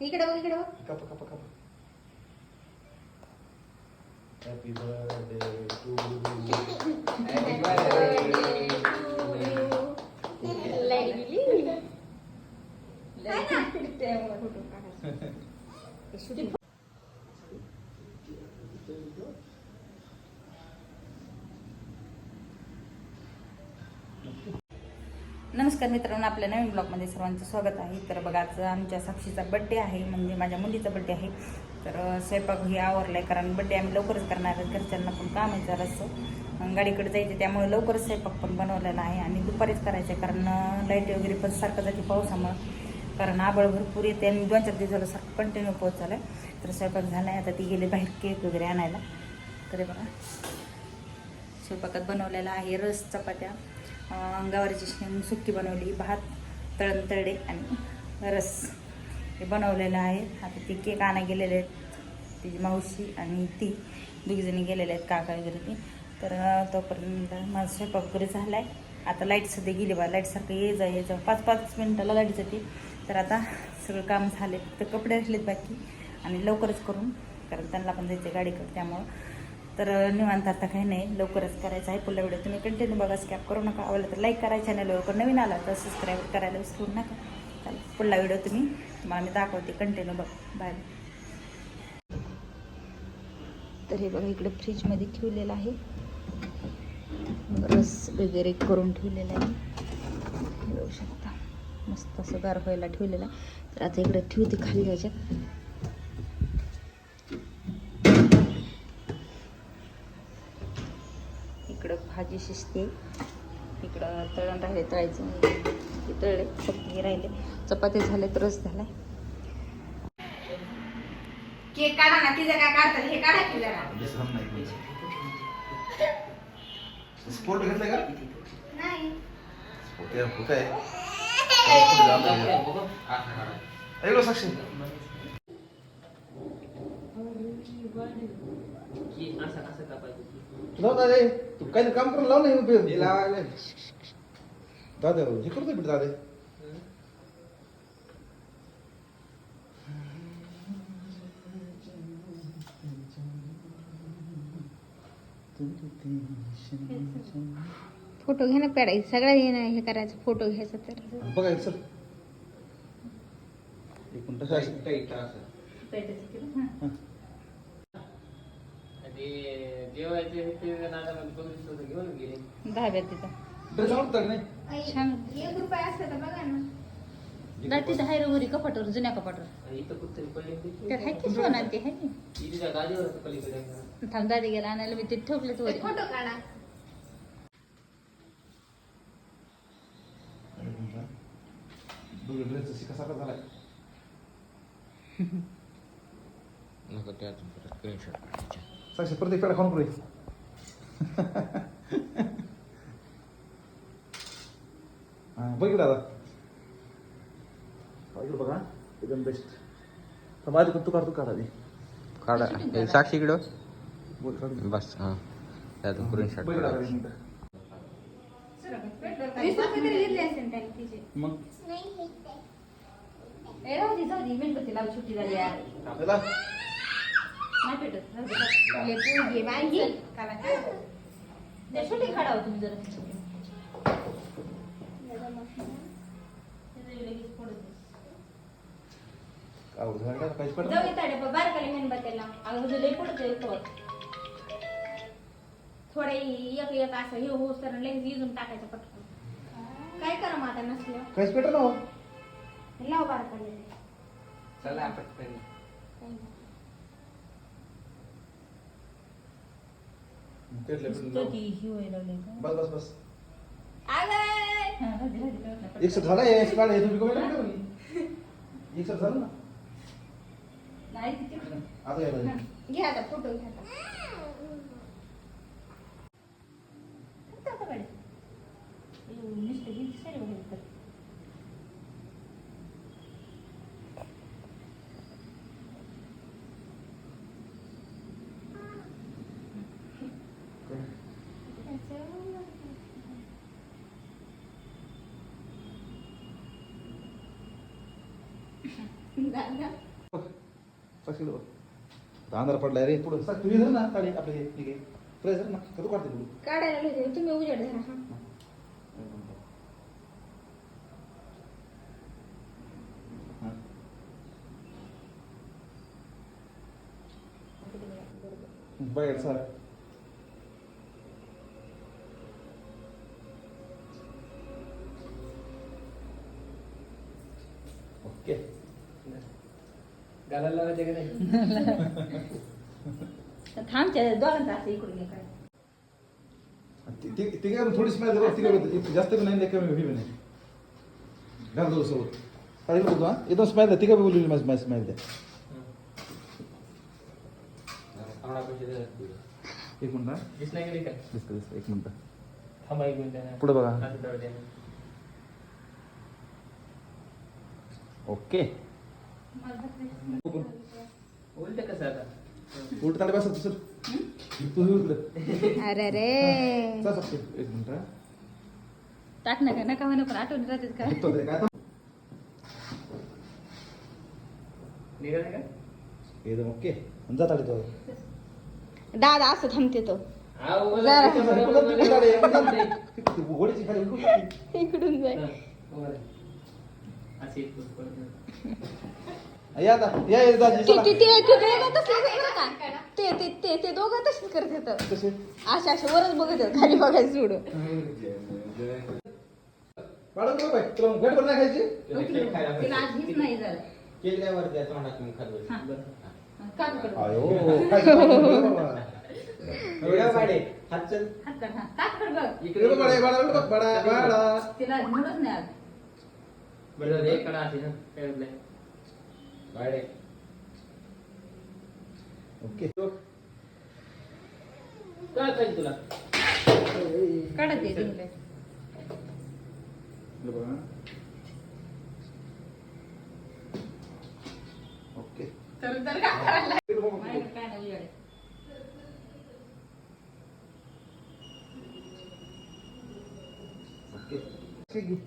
इकडे बघ इकडे बघ. Cup cup cup. Happy birthday to you. Happy birthday to you. Light गेली. नमस्कार मित्रांनो, आपल्या नवीन ब्लॉगमध्ये सर्वांचं स्वागत आहे. तर बघा, आज आमच्या साक्षीचा बड्डे आहे, म्हणजे माझ्या मुलीचा बड्डे आहे. तर स्वयंपाक हे आवरला आहे, कारण बड्डे आम्ही लवकरच करणार आहे. घरच्यांना पण काम आहे जरासं, गाडीकडे जायचं, त्यामुळे लवकरच स्वयंपाक पण बनवलेला आहे आणि दुपारीच करायचं आहे, कारण लाईट वगैरे पण सारखं जाते पावसामुळं, कारण आबळ भरपूर येते आणि 2-4 दिवस झालं सारखं कंटिन्यू पाऊस झाला आहे. तर स्वयंपाक झाला आहे, आता ती गेले बाहेर केक वगैरे आणायला. तर बघा, स्वयंपाकात बनवलेला आहे रस, चपात्या, गवारीची शेंग सुक्की बनवली, भात, तळण तळडे आणि रस हे बनवलेलं आहे. आता ती केक आणायला गेलेले आहेत, तिची मावशी आणि ती दोघीजणी गेलेले आहेत, काका वगैरे ती. तर तोपर्यंत माझा स्वयंपाक वगैरे झाला आहे. आता लाईट सध्या गेली बा, लाईट सारखं ये जा 5-5 मिनिटाला लाईट जाते. तर आता सगळं काम झाले, तर कपडे असलेत बाकी आणि लवकरच करून, कारण त्यांना पण जायचं गाडीकडे, त्यामुळं तर निवांत आता काही नाही, लवकरच करायचं आहे. पुढला व्हिडिओ तुम्ही कंटिन्यू बघा, स्किप करू नका. आवडलं तर लाईक करा, चॅनलवर नवीन आला तर सबस्क्राईब करायला विसरू नका. चालेल, पुढला व्हिडिओ तुम्हाला मी दाखवते, कंटिन्यू बघा. बाय. तर हे बघा, इकडे फ्रीजमध्ये ठेवलेलं आहे, रस वगैरे करून ठेवलेला आहे, बघू शकता. मस्त असं गार व्हायला ठेवलेलं आहे. तर आता इकडे ठेवते खाली याच्यात. इकडं भाजी शिजते, इकडं तळण राहिले, तळायचं ते तळले, फक्त हे राहिले. चपाती झाले, तर रस झालाय. केक काढा ना, तिचं काय काढतात हे काढा की जरा. स्पोर्ट घेतलाय का? नाही स्पोर्ट आहे. ऐकलो साक्षी. लाव रे, तू काही काम करून लाव नाही लावायला. दादा हे करतो भेट दादा. फोटो घेणं पेडायचं, सगळं घेणं हे करायचं, फोटो घ्यायचं. तर बघायचं सर, एक मिनिट. दहाव्यात तिथं ड्रेस आवडतात नाही छान. 1 रुपया असतं तर बघा ना, तिथं हाय घरी कपाटावर, जुन्या कपाटावर. त्यात हाय की सोना ते हाय की. थांब, दादी गेला आणायला, मी ते ठेवले. तो फोटो काढा. ड्रेस कसा झालाय. साक्षी प्रत्येक पेडा खाऊन पुढे. बघ दादा, बघा एकदम बेस्ट. माझी तू काढतो, काढा दे, काढा. साक्षी इकडं बस. हां, त्यातून करून शर्ट मग मेणबत्ती लाव, सुट्टी झाली यार. नाही पेटत, सुट्टी काढावं तुम्ही जरा. बारकाली मेणबत्तीला लई पडत थोडं एक असं हे होस तर लगेच इजून टाकायचं पटकन. काय करा मग आता नसलं काहीच पेट ना लाव बारकाली. चला पटकन. बस बस बस. एक एक झाला एक काढ, तुम्ही कमी एक झालं ना. नाही आता घ्या, घ्या आता फोटो घ्या. दादा साक्षी किडो अंधार पडलाय रे पुढं साक्षी तुझी धर ना ताडी आपले हे ठीक आहे प्रेस धर ना कधी काढते पुढे काढायला लागले तुम्ही उजेड धरा बाहेर सर ओके गालाला लावायचं का नाही थांबच्या दोघांचा असं इकडून हे काय ते काय थोडी स्मेल जरा तिकडे जास्त पण नाही कमी भी नाही घाल दो सोबत काय बोलतो हा एकदम स्मेल द्या तिकडे बोलली माझी स्मेल द्या एक मिनिट दिसला की नाही काय दिसतं एक मिनिट थांबा एक मिनिट पुढे बघा असं जाऊ द्या. ओके उलट कसं आता उलट ताडे बस सर तू उलट अरे रे एक मिनिट टाक नका नका म्हणा पण आठवण राहतेच का काय निघालं का एकदम ओके जा ताडे तो दादा असं थांबते तो आहो, जरा. घोडीची खाली इकडून जाय असे या आता या दाजी चला. ते दोघं तशीच करत होतं कसे असे वरच बघत होत खाली बघायचं सोडून वाढत नको बाई तुला भेट पण नाही खायची तिला आज हीच नाही झालं केल्यावर त्या तोंडात खात काम कर आयो काय झालं बाबा? एवढ्या पाडे हात चल हात काढ हा ताक कर बघ इकडे बघ बाळा, बाळा, बघ, बाळा, बाळा. तिला मुळच नाही आज बरं एक कडा असे ना काय होत नाही पाडे ओके काय चालेल तुला काढत दे तिला. इकडे बघा. ओके तर काय करायला इकडे बघ, काय नाही उजाडे. ओके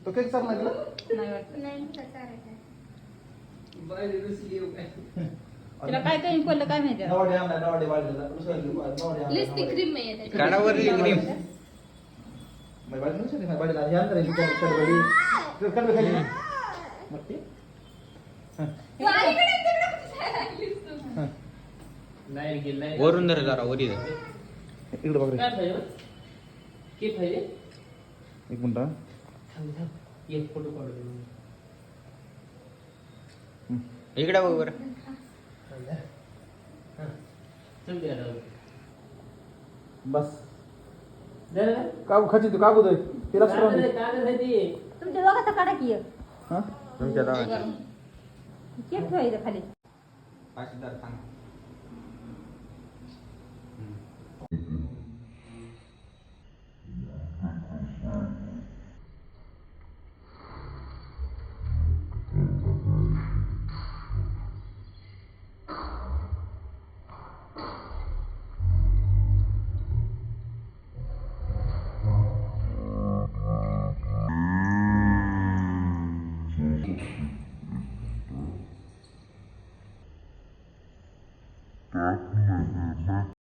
तो केक चालला गेला नाही वाटत बाहेर रुसली येऊ काय तिला काय काही पडलं काय माहिती नवाडे आणला नवाडे वाढलेला नवाडे लिपस्टिक क्रीम आहे त्याच्यात. कानावर क्रीम मैं बाड़ी नहीं चली मैं बाड़ी लाजी अंदर है कर बड़ी फिर कर खाली मत नाही गेलं नाही वरून धर जरा वरी धर इकडे बघ रे काय पाहिजे की पाहिजे एक मिनिट हा. थांब थांब एक फोटो काढू दे. इकडे बघ बरं चल दे आता बस जरा काबू खाची तू काबू दे तिला स्ट्रॉंग कागद आहे ते तुमच्या दोघांचा काढा की एक. हां तुमच्या दोघांची केक ठेवायचं खाली पाचशे दर सांग